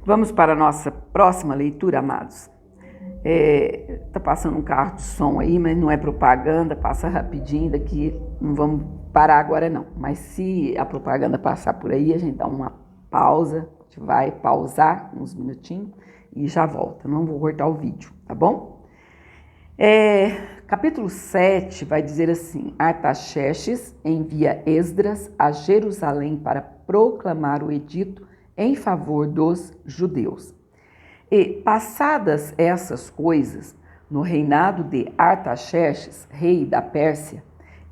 Vamos para a nossa próxima leitura, amados. Tá passando um carro de som aí, mas não é propaganda, passa rapidinho daqui, não vamos parar agora não. Mas se a propaganda passar por aí, a gente dá uma pausa, a gente vai pausar uns minutinhos e já volta. Não vou cortar o vídeo, tá bom? Capítulo 7 vai dizer assim: Artaxerxes envia Esdras a Jerusalém para proclamar o edito em favor dos judeus. E, passadas essas coisas, no reinado de Artaxerxes, rei da Pérsia,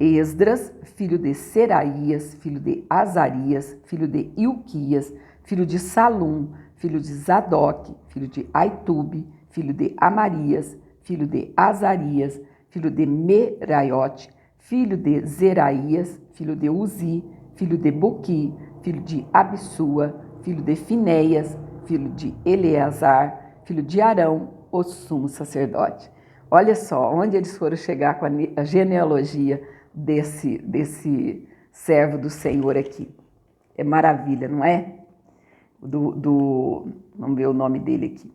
Esdras, filho de Seraías, filho de Azarias, filho de Ilquias, filho de Salum, filho de Zadok, filho de Aitube, filho de Amarias, filho de Azarias, filho de Meraiote, filho de Zeraías, filho de Uzi, filho de Buqui, filho de Abissua, filho de Finéias, filho de Eleazar, filho de Arão, o sumo sacerdote. Olha só, onde eles foram chegar com a genealogia desse servo do Senhor aqui. É maravilha, não é? Vamos ver o nome dele aqui.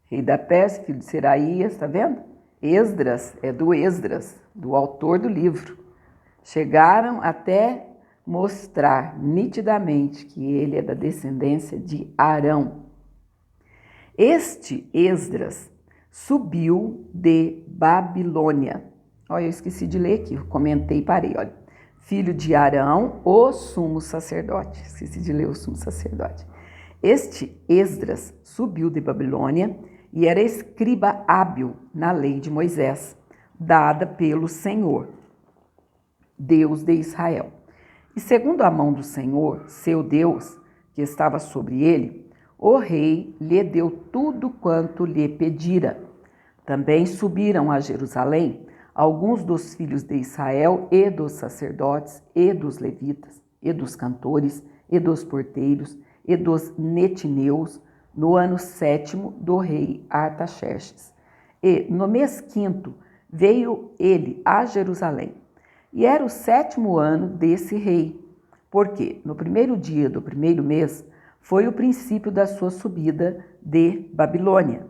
Rei da Pérsia, filho de Seraías, tá vendo? Esdras, é do Esdras, do autor do livro. Chegaram até mostrar nitidamente que ele é da descendência de Arão. Este Esdras subiu de Babilônia. Olha, eu esqueci de ler aqui, comentei e parei, olha. Filho de Arão, o sumo sacerdote. Esqueci de ler o sumo sacerdote. Este Esdras subiu de Babilônia e era escriba hábil na lei de Moisés, dada pelo Senhor, Deus de Israel. E segundo a mão do Senhor, seu Deus, que estava sobre ele, o rei lhe deu tudo quanto lhe pedira. Também subiram a Jerusalém alguns dos filhos de Israel e dos sacerdotes e dos levitas e dos cantores e dos porteiros e dos netineus no ano 7º do rei Artaxerxes. E no mês 5º veio ele a Jerusalém. E era o 7º ano desse rei, porque no primeiro dia do primeiro mês foi o princípio da sua subida de Babilônia.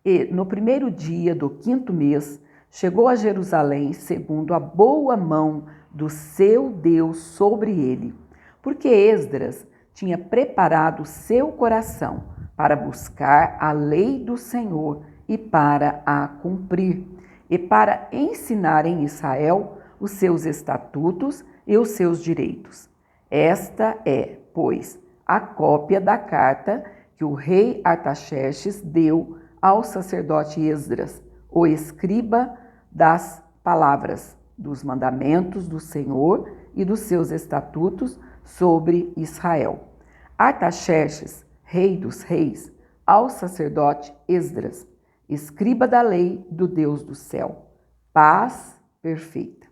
E no primeiro dia do 5º mês chegou a Jerusalém segundo a boa mão do seu Deus sobre ele, porque Esdras tinha preparado seu coração para buscar a lei do Senhor e para a cumprir, e para ensinar em Israel os seus estatutos e os seus direitos. Esta é, pois, a cópia da carta que o rei Artaxerxes deu ao sacerdote Esdras, o escriba das palavras, dos mandamentos do Senhor e dos seus estatutos sobre Israel. Artaxerxes, rei dos reis, ao sacerdote Esdras, escriba da lei do Deus do céu. Paz perfeita.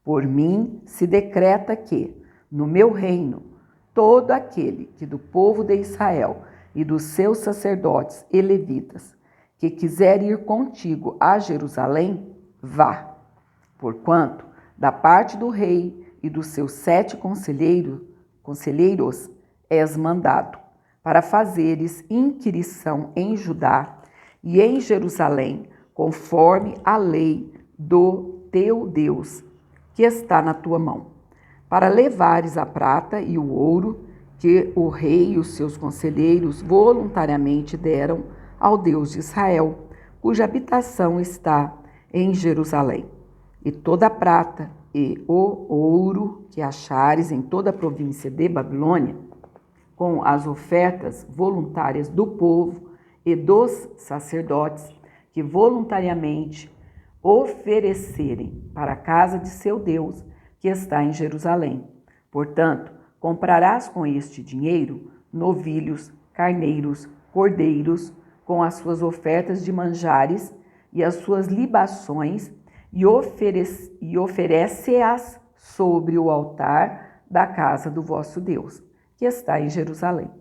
Por mim se decreta que, no meu reino, todo aquele que do povo de Israel e dos seus sacerdotes e levitas, que quiser ir contigo a Jerusalém, vá. Porquanto, da parte do rei e dos seus 7 conselheiros, és mandado, para fazeres inquirição em Judá e em Jerusalém, conforme a lei do teu Deus, que está na tua mão, para levares a prata e o ouro que o rei e os seus conselheiros voluntariamente deram ao Deus de Israel, cuja habitação está em Jerusalém. E toda a prata e o ouro que achares em toda a província de Babilônia, com as ofertas voluntárias do povo e dos sacerdotes que voluntariamente oferecerem para a casa de seu Deus, que está em Jerusalém. Portanto, comprarás com este dinheiro novilhos, carneiros, cordeiros, com as suas ofertas de manjares e as suas libações, e oferece-as sobre o altar da casa do vosso Deus, que está em Jerusalém.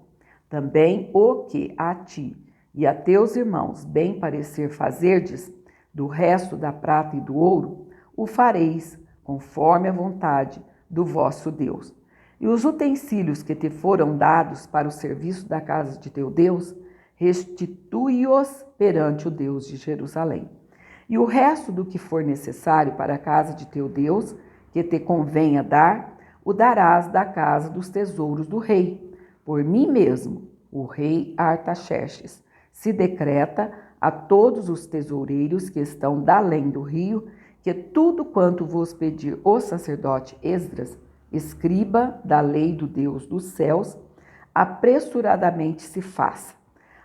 Também o que a ti e a teus irmãos bem parecer fazerdes, do resto da prata e do ouro, o fareis conforme a vontade do vosso Deus. E os utensílios que te foram dados para o serviço da casa de teu Deus, restitui-os perante o Deus de Jerusalém. E o resto do que for necessário para a casa de teu Deus, que te convenha dar, o darás da casa dos tesouros do rei. Por mim mesmo, o rei Artaxerxes, se decreta a todos os tesoureiros que estão da além do rio, que tudo quanto vos pedir o sacerdote Esdras, escriba da lei do Deus dos céus, apressuradamente se faça.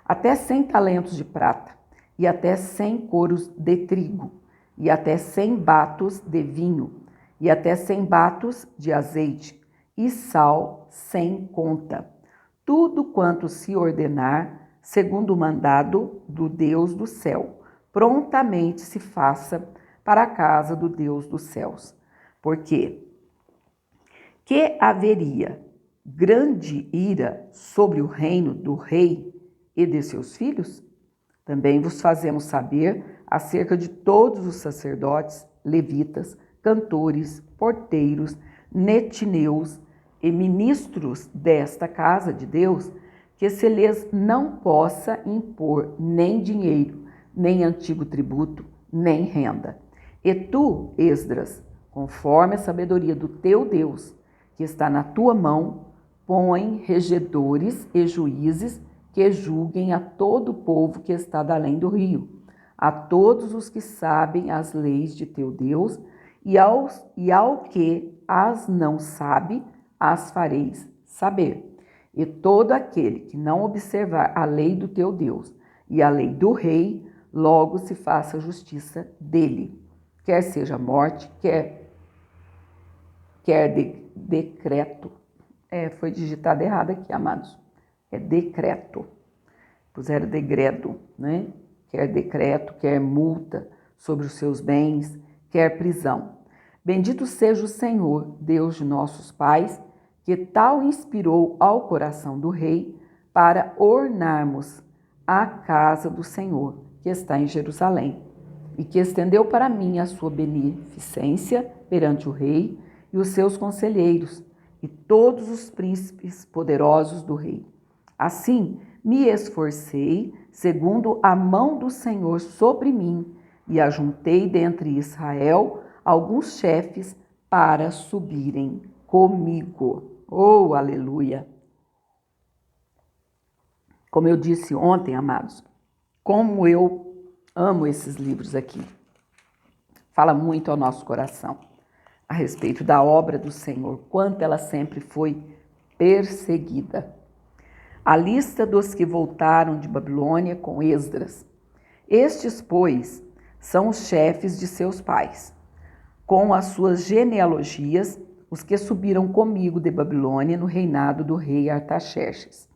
Até 100 talentos de prata, e até 100 coros de trigo, e até 100 batos de vinho, e até 100 batos de azeite, e sal sem conta. Tudo quanto se ordenar, segundo o mandado do Deus do céu, prontamente se faça para a casa do Deus dos céus. Porque que haveria grande ira sobre o reino do rei e de seus filhos? Também vos fazemos saber acerca de todos os sacerdotes, levitas, cantores, porteiros, netineus e ministros desta casa de Deus, que se lhes não possa impor nem dinheiro, nem antigo tributo, nem renda. E tu, Esdras, conforme a sabedoria do teu Deus, que está na tua mão, põe regedores e juízes que julguem a todo o povo que está da além do rio, a todos os que sabem as leis de teu Deus, e ao que as não sabe, as fareis saber. E todo aquele que não observar a lei do teu Deus e a lei do rei, logo se faça justiça dele, quer seja morte, quer decreto. Foi digitado errado aqui, amados. É decreto. Puseram degredo, né? Quer decreto, quer multa sobre os seus bens, quer prisão. Bendito seja o Senhor, Deus de nossos pais, que tal inspirou ao coração do rei para ornarmos a casa do Senhor, que está em Jerusalém, e que estendeu para mim a sua beneficência perante o rei e os seus conselheiros e todos os príncipes poderosos do rei. Assim, me esforcei, segundo a mão do Senhor sobre mim, e ajuntei dentre Israel alguns chefes para subirem comigo. Oh, aleluia! Como eu disse ontem, amados, como eu amo esses livros aqui. Fala muito ao nosso coração a respeito da obra do Senhor, quanto ela sempre foi perseguida. A lista dos que voltaram de Babilônia com Esdras. Estes, pois, são os chefes de seus pais, com as suas genealogias, os que subiram comigo de Babilônia no reinado do rei Artaxerxes.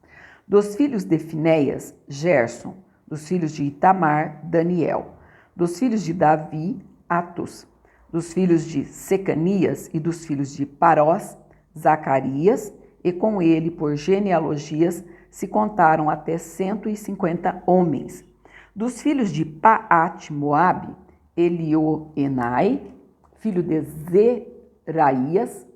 Dos filhos de Finéias, Gerson. Dos filhos de Itamar, Daniel. Dos filhos de Davi, Atos. Dos filhos de Secanias e dos filhos de Parós, Zacarias, e com ele, por genealogias, se contaram até 150 homens. Dos filhos de Paate-Moabe, Elioenai, filho de Zeraías,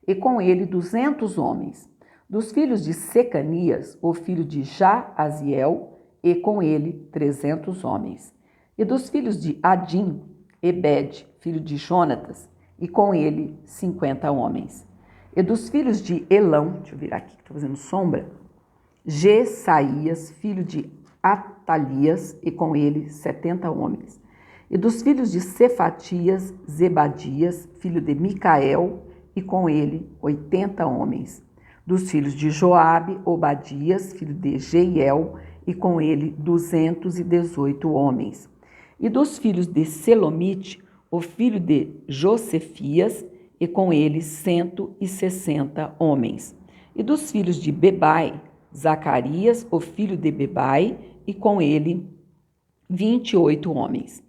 e com ele 200 homens. Dos filhos de Secanias, o filho de Jaaziel, e com ele 300 homens. E dos filhos de Adim, Ebed, filho de Jonatas, e com ele 50 homens. E dos filhos de Elão, deixa eu virar aqui que estou fazendo sombra, Jesaías, filho de Atalias, e com ele 70 homens. E dos filhos de Cefatias, Zebadias, filho de Micael, e com ele 80 homens. Dos filhos de Joabe, Obadias, filho de Jeiel, e com ele 218 homens. E dos filhos de Selomite, o filho de Josefias, e com ele 160 homens. E dos filhos de Bebai, Zacarias, o filho de Bebai, e com ele 28 homens.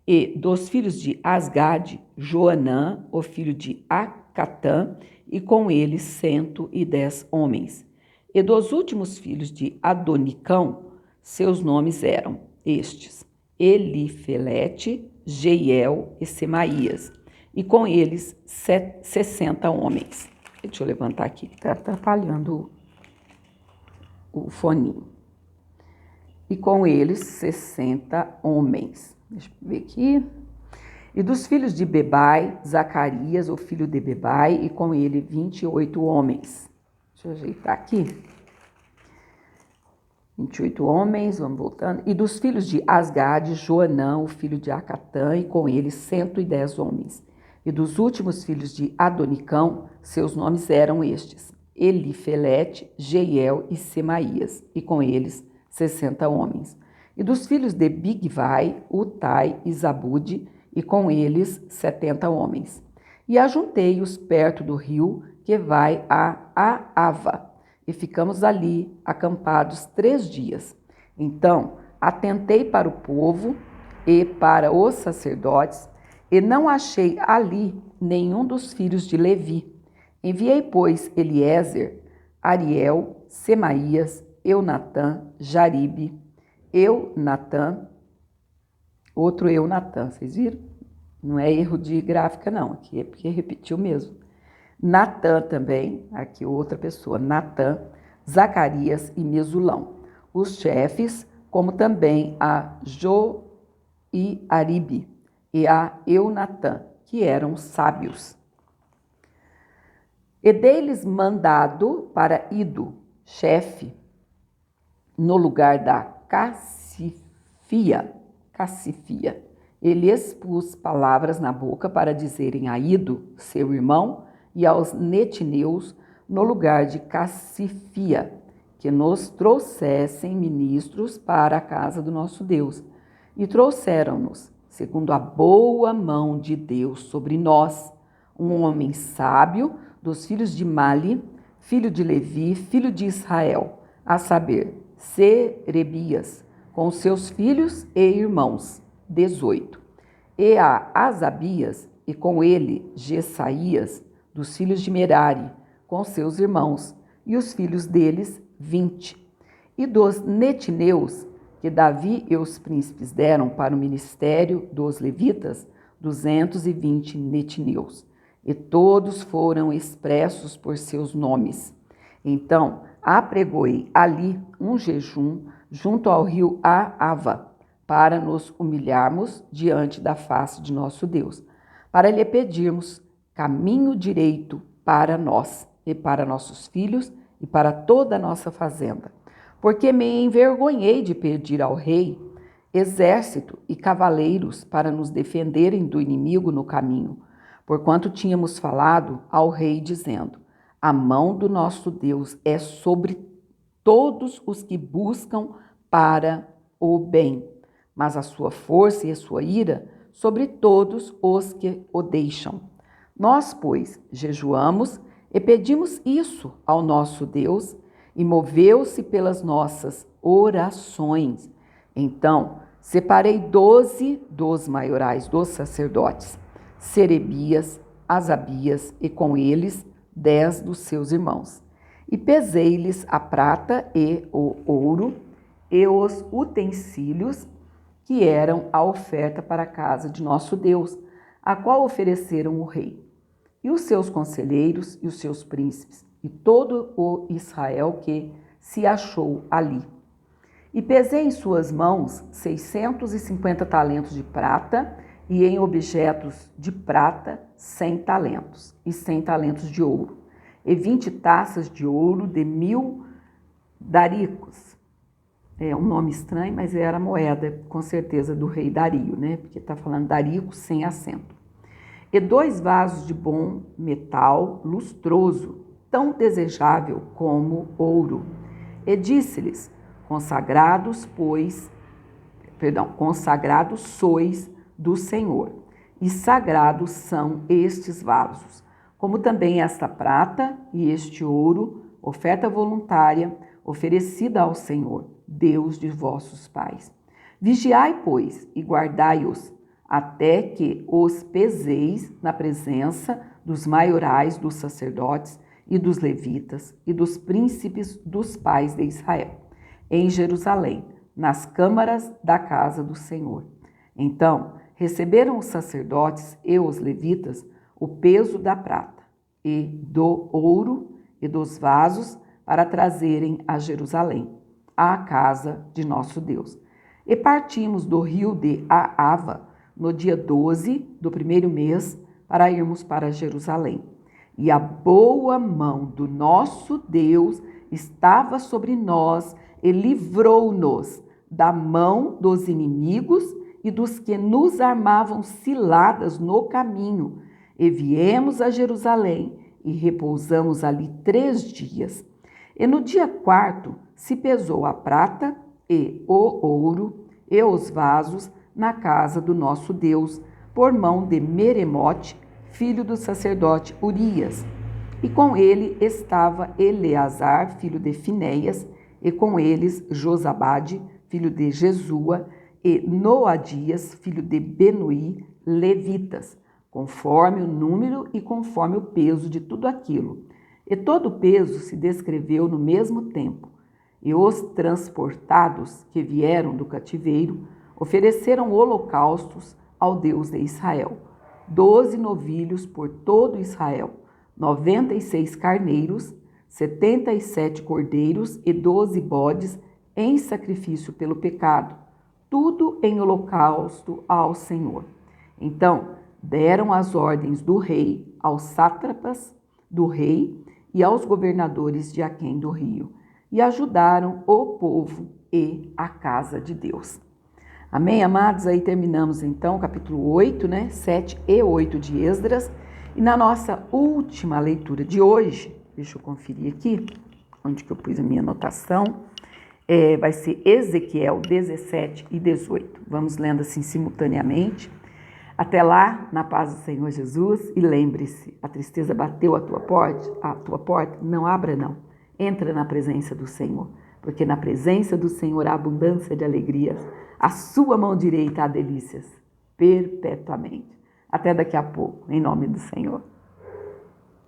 E dos filhos de Asgade, Joanã, o filho de Acatã, e com ele 110 homens. E dos últimos filhos de Adonicão, seus nomes eram estes: Elifelete, Jeiel e Semaías, e com eles 60 homens. Deixa eu levantar aqui, que está atrapalhando o foninho. E com eles 60 homens. Deixa eu ver aqui. E dos filhos de Bebai, Zacarias, o filho de Bebai, e com ele 28 homens. Deixa eu ajeitar aqui. 28 homens, vamos voltando. E dos filhos de Asgade, Joanã, o filho de Acatã, e com ele 110 homens. E dos últimos filhos de Adonicão, seus nomes eram estes: Elifelete, Jeiel e Semaías, e com eles 60 homens. E dos filhos de Bigvai, Utai e Zabude, e com eles 70 homens. E ajuntei-os perto do rio que vai a Ava, e ficamos ali acampados 3 dias. Então atentei para o povo e para os sacerdotes, e não achei ali nenhum dos filhos de Levi. Enviei, pois, Eliezer, Ariel, Semaías, Eunatã, Jaribe, Eunatã, outro Eunatã, vocês viram? Não é erro de gráfica, não, aqui é porque repetiu mesmo. Natã também, aqui outra pessoa, Natã, Zacarias e Mesulão, os chefes, como também a Joiaribe e a Eunatã, que eram sábios. E dei-lhes mandado para Ido, chefe, no lugar da Cassifia. Ele expôs palavras na boca para dizerem a Ido, seu irmão, e aos netineus, no lugar de Cassifia, que nos trouxessem ministros para a casa do nosso Deus. E trouxeram-nos, segundo a boa mão de Deus sobre nós, um homem sábio dos filhos de Mali, filho de Levi, filho de Israel, a saber, Serebias, com seus filhos e irmãos, 18. E a Asabias, e com ele Jesaías, dos filhos de Merari, com seus irmãos, e os filhos deles, 20. E dos netineus, que Davi e os príncipes deram para o ministério dos levitas, 220 netineus. E todos foram expressos por seus nomes. Então apregoei ali um jejum junto ao rio Ava, para nos humilharmos diante da face de nosso Deus, para lhe pedirmos caminho direito para nós e para nossos filhos e para toda a nossa fazenda. Porque me envergonhei de pedir ao rei exército e cavaleiros para nos defenderem do inimigo no caminho, porquanto tínhamos falado ao rei dizendo: a mão do nosso Deus é sobre todos os que buscam para o bem, mas a sua força e a sua ira sobre todos os que o deixam. Nós, pois, jejuamos e pedimos isso ao nosso Deus, e moveu-se pelas nossas orações. Então separei 12 dos maiorais dos sacerdotes, Serebias, Asabias, e com eles 10 dos seus irmãos. E pesei-lhes a prata e o ouro e os utensílios que eram a oferta para a casa de nosso Deus, a qual ofereceram o rei, e os seus conselheiros e os seus príncipes, e todo o Israel que se achou ali. E pesei em suas mãos 650 talentos de prata, e em objetos de prata 100 talentos, e 100 talentos de ouro, e 20 taças de ouro de 1000 daricos. É um nome estranho, mas era a moeda, com certeza, do rei Dario, né? Porque está falando Darico sem acento. E 2 vasos de bom metal lustroso, tão desejável como ouro. E disse-lhes: consagrados sois do Senhor, e sagrados são estes vasos, como também esta prata e este ouro, oferta voluntária, oferecida ao Senhor, Deus de vossos pais. Vigiai, pois, e guardai-os, até que os peseis na presença dos maiorais dos sacerdotes e dos levitas e dos príncipes dos pais de Israel, em Jerusalém, nas câmaras da casa do Senhor. Então receberam os sacerdotes e os levitas o peso da prata, e do ouro e dos vasos para trazerem a Jerusalém, à casa de nosso Deus. E partimos do rio de Aava no dia 12 do primeiro mês para irmos para Jerusalém. E a boa mão do nosso Deus estava sobre nós e livrou-nos da mão dos inimigos e dos que nos armavam ciladas no caminho. E viemos a Jerusalém e repousamos ali 3 dias. E no dia 4 se pesou a prata e o ouro e os vasos na casa do nosso Deus, por mão de Meremote, filho do sacerdote Urias. E com ele estava Eleazar, filho de Finéias, e com eles Josabade, filho de Jesua, e Noadias, filho de Benuí, levitas, conforme o número e conforme o peso de tudo aquilo. E todo o peso se descreveu no mesmo tempo. E os transportados que vieram do cativeiro ofereceram holocaustos ao Deus de Israel. 12 novilhos por todo Israel, 96 carneiros, 77 cordeiros e 12 bodes em sacrifício pelo pecado, tudo em holocausto ao Senhor. Então deram as ordens do rei aos sátrapas do rei e aos governadores de aquém do rio, e ajudaram o povo e a casa de Deus. Amém, amados? Aí terminamos então o capítulo 8, 7 e 8 de Esdras. E na nossa última leitura de hoje, deixa eu conferir aqui, onde que eu pus a minha anotação, vai ser Ezequiel 17 e 18. Vamos lendo assim simultaneamente. Até lá, na paz do Senhor Jesus, e lembre-se, a tristeza bateu a tua porta, não abra não, entra na presença do Senhor, porque na presença do Senhor há abundância de alegrias, a sua mão direita há delícias, perpetuamente. Até daqui a pouco, em nome do Senhor.